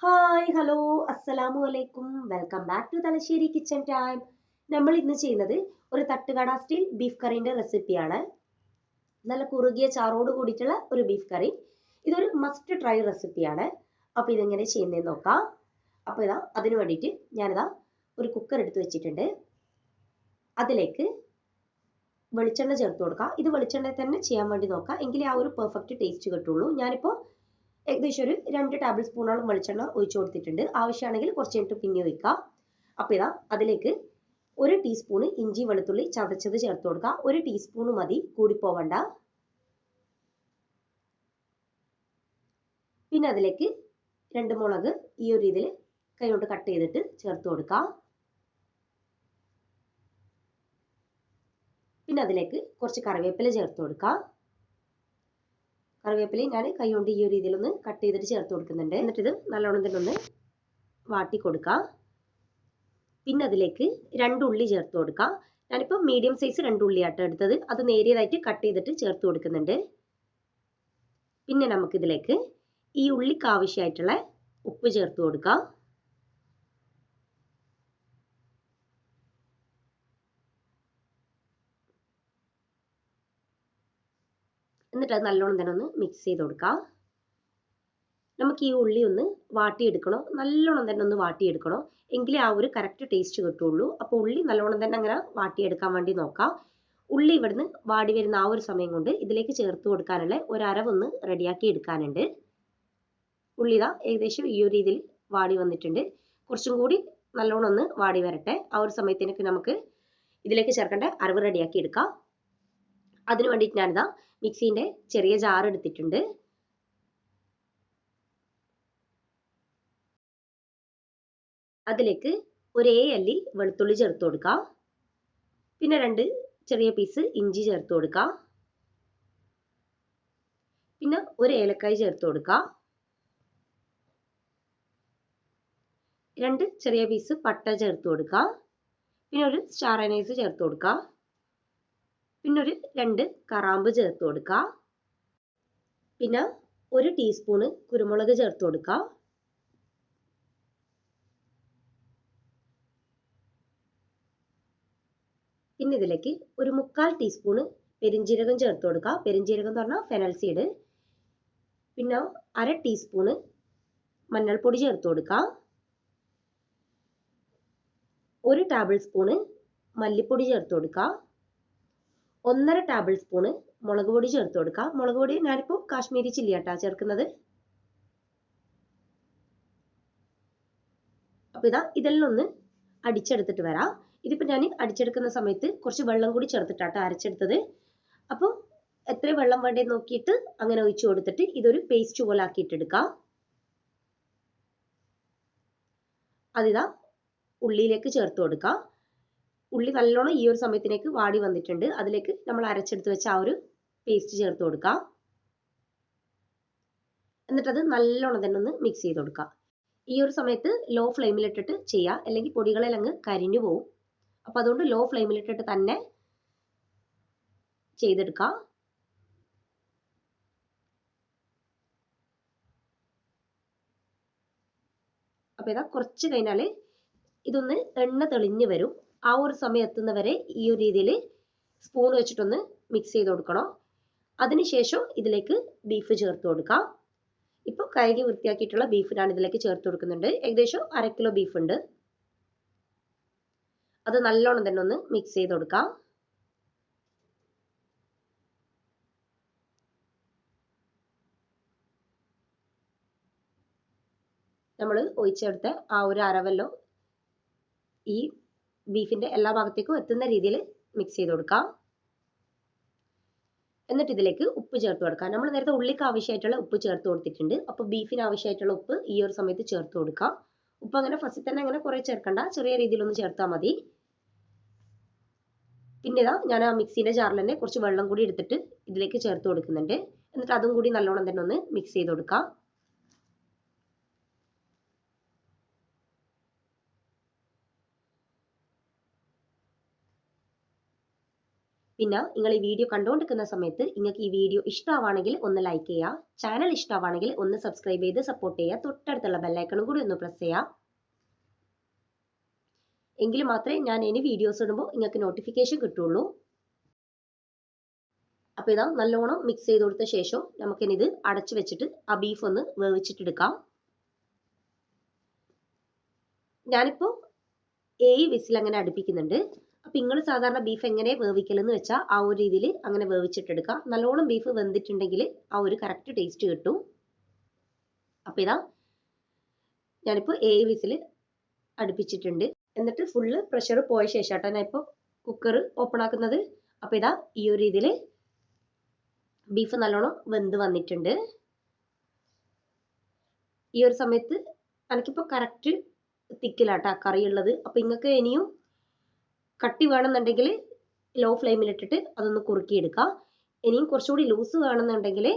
Hi hello അസ്സലാമു അലൈക്കും welcome back to Thalassery kitchen time. നമ്മൾ ഇന്ന് ചെയ്യുന്നത് ഒരു തട്ടുകട സ്റ്റൈൽ ബീഫ് കറിന്റെ റെസിപ്പിയാണ്. നല്ല കുറുകിയ ചാറോട് കൂടിയിട്ടുള്ള ഒരു ബീഫ് കറി. ഇതൊരു മസ്റ്റ് ട്രൈ റെസിപ്പിയാണ്. അപ്പോൾ ഇതെങ്ങനെ ചെയ്യുന്നതെന്ന് നോക്കാം. അപ്പോൾ ഇതാ അതിന് വേണ്ടിയിട്ട് ഞാനിതാ ഒരു കുക്കർ എടുത്ത് വെച്ചിട്ടുണ്ട്. അതിലേക്ക് വെളിച്ചെണ്ണ ചേർത്ത് കൊടുക്കാം. ഇത് വെളിച്ചെണ്ണ തന്നെ ചെയ്യാൻ വേണ്ടി നോക്കാം, എങ്കിലേ ആ ഒരു പെർഫെക്റ്റ് ടേസ്റ്റ് കിട്ടുള്ളൂ. ഞാനിപ്പോൾ ഏകദേശം ഒരു 2 ടേബിൾ സ്പൂണോളം വെളിച്ചെണ്ണ ഒഴിച്ചു കൊടുത്തിട്ടുണ്ട്. ആവശ്യമാണെങ്കിൽ കുറച്ച് കഴിഞ്ഞിട്ട് പിന്നെ ഒഴിക്കാം. അപ്പോൾ ഇതാ അതിലേക്ക് 1 ടീസ്പൂൺ ഇഞ്ചി വെളുത്തുള്ളി ചതച്ചത് ചേർത്ത് കൊടുക്കുക. 1 ടീസ്പൂൺ മതി, കൂടി പോവണ്ട. പിന്നെ അതിലേക്ക് 2 മുളക് ഈ ഒരു രീതിയിൽ കൈകൊണ്ട് കട്ട് ചെയ്തിട്ട് ചേർത്ത് കൊടുക്കാം. പിന്നെ അതിലേക്ക് കുറച്ച് കറിവേപ്പില ചേർത്ത് കൊടുക്കാം. കറിവേപ്പില ഞാൻ കൈകൊണ്ട് ഈ ഒരു രീതിയിലൊന്ന് കട്ട് ചെയ്തിട്ട് ചേർത്ത് കൊടുക്കുന്നുണ്ട്. എന്നിട്ട് ഇത് നല്ലോണം തന്നെ ഒന്ന് വാട്ടി കൊടുക്കാം. പിന്നെ അതിലേക്ക് 2 ഉള്ളി ചേർത്ത് കൊടുക്കാം. ഞാനിപ്പോൾ മീഡിയം സൈസ് 2 ഉള്ളിയാട്ടോ എടുത്തത്. അത് നേരിയതായിട്ട് കട്ട് ചെയ്തിട്ട് ചേർത്ത് കൊടുക്കുന്നുണ്ട്. പിന്നെ നമുക്കിതിലേക്ക് ഈ ഉള്ളിക്ക് ആവശ്യമായിട്ടുള്ള ഉപ്പ് ചേർത്ത് കൊടുക്കാം. എന്നിട്ട് അത് നല്ലോണം തന്നെ ഒന്ന് മിക്സ് ചെയ്ത് കൊടുക്കാം. നമുക്ക് ഈ ഉള്ളി ഒന്ന് വാട്ടിയെടുക്കണം, നല്ലോണം തന്നെ ഒന്ന് വാട്ടിയെടുക്കണം, എങ്കിലേ ആ ഒരു കറക്റ്റ് ടേസ്റ്റ് കിട്ടുള്ളൂ. അപ്പോൾ ഉള്ളി നല്ലോണം തന്നെ അങ്ങനെ വാട്ടിയെടുക്കാൻ വേണ്ടി നോക്കാം. ഉള്ളി ഇവിടുന്ന് വാടി വരുന്ന ആ ഒരു സമയം കൊണ്ട് ഇതിലേക്ക് ചേർത്ത് കൊടുക്കാനുള്ള ഒരു അരവൊന്ന് റെഡിയാക്കി എടുക്കാനുണ്ട്. ഉള്ളി ഇതാ ഏകദേശം ഈ ഒരു രീതിയിൽ വാടി വന്നിട്ടുണ്ട്. കുറച്ചും കൂടി നല്ലോണം ഒന്ന് വാടി വരട്ടെ. ആ ഒരു സമയത്തേക്ക് നമുക്ക് ഇതിലേക്ക് ചേർക്കേണ്ട അരവ് റെഡിയാക്കി എടുക്കാം. അതിന് വേണ്ടിയിട്ട് ഞാനിതാ മിക്സീൻ്റെ ചെറിയ ജാർ എടുത്തിട്ടുണ്ട്. അതിലേക്ക് ഒരു 7 അല്ലി വെളുത്തുള്ളി ചേർത്ത് കൊടുക്കാം. പിന്നെ 2 ചെറിയ പീസ് ഇഞ്ചി ചേർത്ത് കൊടുക്കാം. പിന്നെ ഒരു ഏലക്കായ് ചേർത്ത് കൊടുക്കാം. 2 ചെറിയ പീസ് പട്ട ചേർത്ത് കൊടുക്കാം. പിന്നെ ഒരു സ്റ്റാർ അനൈസ് ചേർത്ത് കൊടുക്കാം. പിന്നെ ഒരു 2 കറാമ്പ് ചേർത്ത് കൊടുക്കാം. പിന്നെ 1 ടീസ്പൂണ് കുരുമുളക് ചേർത്ത് കൊടുക്കാം. പിന്നെ ഇതിലേക്ക് ഒരു 1/4 ടീസ്പൂണ് പെരിഞ്ജീരകം ചേർത്ത് കൊടുക്കുക. പെരിഞ്ജീരകം എന്ന് പറഞ്ഞാൽ ഫെനൽ സീഡ്. പിന്നെ 1/2 ടീസ്പൂണ് മഞ്ഞൾപ്പൊടി ചേർത്ത് കൊടുക്കുക. 1 ടേബിൾ സ്പൂണ് മല്ലിപ്പൊടി ചേർത്ത് കൊടുക്കുക. 1/2 ടേബിൾ സ്പൂണ് മുളക് പൊടി ചേർത്ത് കൊടുക്കുക. മുളക് പൊടി ഞാനിപ്പോൾ കാശ്മീരി ചില്ലി ആട്ടാ ചേർക്കുന്നത്. അപ്പോൾ ഇതെല്ലാം ഒന്ന് അടിച്ചെടുത്തിട്ട് വരാം. ഇതിപ്പോൾ ഞാൻ അടിച്ചെടുക്കുന്ന സമയത്ത് കുറച്ച് വെള്ളം കൂടി ചേർത്തിട്ടാട്ടോ അരച്ചെടുത്തത്. അപ്പോൾ എത്ര വെള്ളം വേണ്ടതെന്ന് നോക്കിയിട്ട് അങ്ങനെ ഒഴിച്ചു കൊടുത്തിട്ട് ഇതൊരു പേസ്റ്റ് പോലെ ആക്കിയിട്ടെടുക്കാം. അതിതാ ഉള്ളിയിലേക്ക് ചേർത്ത് കൊടുക്കാം. ഉള്ളി നല്ലോണം ഈ ഒരു സമയത്തിലേക്ക് വാടി വന്നിട്ടുണ്ട്. അതിലേക്ക് നമ്മൾ അരച്ചെടുത്ത് വെച്ച ആ ഒരു പേസ്റ്റ് ചേർത്ത് കൊടുക്കാം. എന്നിട്ടത് നല്ലോണം തന്നെ ഒന്ന് മിക്സ് ചെയ്ത് കൊടുക്കാം. ഈ ഒരു സമയത്ത് ലോ ഫ്ലെയിമിലിട്ടിട്ട് ചെയ്യുക, അല്ലെങ്കിൽ പൊടികളിൽ അങ്ങ് കരിഞ്ഞു പോകും. അപ്പോൾ അതുകൊണ്ട് ലോ ഫ്ലെയിമിലിട്ടിട്ട് തന്നെ ചെയ്തെടുക്കാം. അപ്പോൾ ഇതാ കുറച്ച് കഴിഞ്ഞാൽ ഇതൊന്ന് എണ്ണ തെളിഞ്ഞ് വരും. ആ ഒരു സമയം എത്തുന്നവരെ ഈ ഒരു രീതിയിൽ സ്പൂൺ വെച്ചിട്ടൊന്ന് മിക്സ് ചെയ്ത് കൊടുക്കണം. അതിനുശേഷം ഇതിലേക്ക് ബീഫ് ചേർത്ത് കൊടുക്കാം. ഇപ്പോൾ കഴുകി വൃത്തിയാക്കിയിട്ടുള്ള ബീഫ് ഞാൻ ഇതിലേക്ക് ചേർത്ത് കൊടുക്കുന്നുണ്ട്. ഏകദേശം 1/2 കിലോ ബീഫ് ഉണ്ട്. അത് നല്ലോണം തന്നെ ഒന്ന് മിക്സ് ചെയ്ത് കൊടുക്കാം. നമ്മൾ ഒഴിച്ചെടുത്ത ആ ഒരു അരവല്ലോ ഈ ബീഫിന്റെ എല്ലാ ഭാഗത്തേക്കും എത്തുന്ന രീതിയിൽ മിക്സ് ചെയ്ത് കൊടുക്കാം. എന്നിട്ട് ഇതിലേക്ക് ഉപ്പ് ചേർത്ത് കൊടുക്കാം. നമ്മൾ നേരത്തെ ഉള്ളിക്ക് ആവശ്യമായിട്ടുള്ള ഉപ്പ് ചേർത്ത് കൊടുത്തിട്ടുണ്ട്. അപ്പോൾ ബീഫിന് ആവശ്യമായിട്ടുള്ള ഉപ്പ് ഈ ഒരു സമയത്ത് ചേർത്ത് കൊടുക്കാം. ഉപ്പ് അങ്ങനെ ഫസ്റ്റ് തന്നെ അങ്ങനെ കുറേ ചേർക്കണ്ട, ചെറിയ രീതിയിലൊന്ന് ചേർത്താൽ മതി. പിന്നെ ഇതാ ഞാൻ ആ മിക്സിയുടെ ജാറിൽ തന്നെ കുറച്ച് വെള്ളം കൂടി എടുത്തിട്ട് ഇതിലേക്ക് ചേർത്ത് കൊടുക്കുന്നുണ്ട്. എന്നിട്ട് അതും കൂടി നല്ലോണം തന്നെ ഒന്ന് മിക്സ് ചെയ്ത് കൊടുക്കാം. പിന്നെ നിങ്ങൾ ഈ വീഡിയോ കണ്ടുകൊണ്ടിരിക്കുന്ന സമയത്ത് നിങ്ങൾക്ക് ഈ വീഡിയോ ഇഷ്ടമാണെങ്കിൽ ഒന്ന് ലൈക്ക് ചെയ്യുക, ചാനൽ ഇഷ്ടമാണെങ്കിൽ ഒന്ന് സബ്സ്ക്രൈബ് ചെയ്ത് സപ്പോർട്ട് ചെയ്യുക, തൊട്ടടുത്തുള്ള ബെല്ലൈക്കണും കൂടി ഒന്ന് പ്രസ് ചെയ്യുക. എങ്കിൽ മാത്രമേ ഞാൻ ഇനി വീഡിയോസ് ഇടുമ്പോൾ നിങ്ങൾക്ക് നോട്ടിഫിക്കേഷൻ കിട്ടുള്ളൂ. അപ്പോൾ ഇതാ നല്ലോണം മിക്സ് ചെയ്ത് കൊടുത്ത ശേഷം നമുക്കിനി ഇത് അടച്ചു വെച്ചിട്ട് ആ ബീഫ് ഒന്ന് വേവിച്ചിട്ടെടുക്കാം. ഞാനിപ്പോൾ 7 വിസിൽ അങ്ങനെ അടുപ്പിക്കുന്നുണ്ട്. അപ്പം നിങ്ങൾ സാധാരണ ബീഫ് എങ്ങനെ വേവിക്കലെന്ന് വെച്ചാൽ ആ ഒരു രീതിയിൽ അങ്ങനെ വേവിച്ചിട്ടെടുക്കാം. നല്ലോണം ബീഫ് വെന്തിട്ടുണ്ടെങ്കിൽ ആ ഒരു കറക്റ്റ് ടേസ്റ്റ് കിട്ടും. അപ്പം ഇതാ ഞാനിപ്പോൾ 7 വിസിൽ അടുപ്പിച്ചിട്ടുണ്ട്. എന്നിട്ട് ഫുള്ള് പ്രഷർ പോയ ശേഷമാട്ടോ ഞാൻ ഇപ്പോൾ കുക്കർ ഓപ്പൺ ആക്കുന്നത്. അപ്പം ഇതാ ഈ ഒരു രീതിയിൽ ബീഫ് നല്ലോണം വെന്ത് വന്നിട്ടുണ്ട്. ഈ ഒരു സമയത്ത് എനിക്കിപ്പോൾ കറക്റ്റ് തിക്കിലാട്ടാ കറി ഉള്ളത്. അപ്പം നിങ്ങൾക്ക് ഇനിയും കട്ടി വേണമെന്നുണ്ടെങ്കിൽ ലോ ഫ്ലെയിമിലിട്ടിട്ട് അതൊന്ന് കുറുക്കിയെടുക്കാം. ഇനിയും കുറച്ചുകൂടി ലൂസ് വേണമെന്നുണ്ടെങ്കിൽ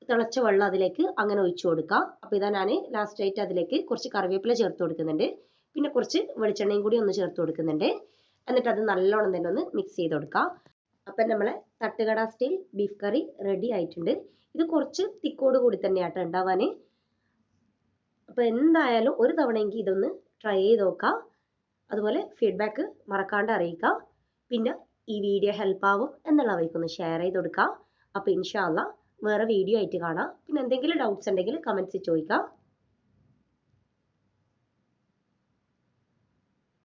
തിളച്ച വെള്ളം അതിലേക്ക് അങ്ങനെ ഒഴിച്ചു കൊടുക്കാം. അപ്പോൾ ഇതാ ഞാൻ ലാസ്റ്റായിട്ട് അതിലേക്ക് കുറച്ച് കറിവേപ്പില ചേർത്ത് കൊടുക്കുന്നുണ്ട്. പിന്നെ കുറച്ച് വെളിച്ചെണ്ണയും കൂടി ഒന്ന് ചേർത്ത് കൊടുക്കുന്നുണ്ട്. എന്നിട്ട് അത് നല്ലോണം തന്നെ ഒന്ന് മിക്സ് ചെയ്ത് കൊടുക്കാം. അപ്പം നമ്മളെ തട്ടുകട സ്റ്റൈൽ ബീഫ് കറി റെഡി ആയിട്ടുണ്ട്. ഇത് കുറച്ച് തിക്കോട് കൂടി തന്നെയാട്ടോ ഉണ്ടാവാൻ. അപ്പോൾ എന്തായാലും ഒരു തവണയെങ്കിൽ ഇതൊന്ന് ട്രൈ ചെയ്ത് നോക്കാം. അതുപോലെ ഫീഡ്ബാക്ക് മറക്കാണ്ട് അറിയിക്കാം. പിന്നെ ഈ വീഡിയോ ഹെൽപ്പ് ആവും എന്നുള്ളവർക്കൊന്ന് ഷെയർ ചെയ്ത് കൊടുക്കാം. അപ്പോൾ ഇൻഷാ അല്ലാ വേറെ വീഡിയോ ആയിട്ട് കാണാം. പിന്നെ എന്തെങ്കിലും ഡൗട്ട്സ് ഉണ്ടെങ്കിൽ കമൻറ്റ്സിൽ ചോദിക്കാം.